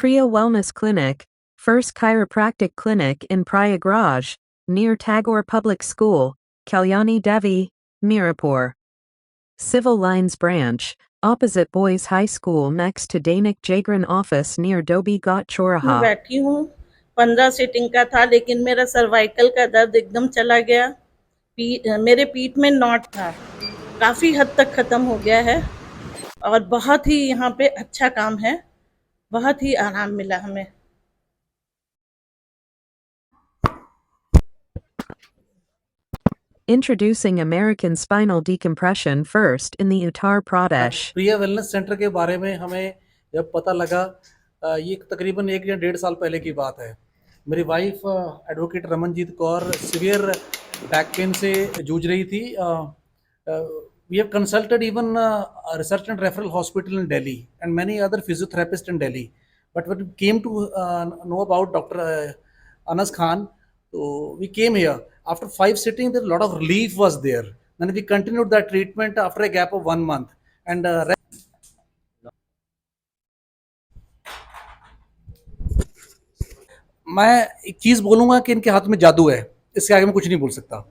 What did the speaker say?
Priya Wellness Clinic, first chiropractic clinic in Prayagraj, near Tagore Public School, Kalyani Devi, Mirapur. Civil Lines Branch, opposite Boys High School next to Dainik Jagran office near Dobi Ghat मैं Choraha. बैठी हूँ 15 seating का था, लेकिन मेरा cervical का दर्द एकदम चला गया। मेरे पीठ में नॉट था, काफ़ी हद तक ख़त्म हो गया है और बहुत ही यहाँ पे अच्छा काम है, बहुत ही आराम मिला हमें। Introducing American spinal decompression first in the Uttar Pradesh. Priya wellness centre के बारे में हमें जब पता लगा, ये तकरीबन 1 या 1.5 साल पहले की बात है। मेरी wife advocate Ramanjeet Kaur severe back pain से जूझ रही थी। We have consulted even research and referral hospital in Delhi and many other physiotherapists in Delhi, but when we came to know about doctor Anas Khan, so we came here. After 5 sittings, there a lot of relief was there. Then we continued that treatment after a gap of 1 month. And मैं एक चीज बोलूंगा कि इनके हाथ में जादू है, इसके आगे मैं कुछ नहीं बोल सकता।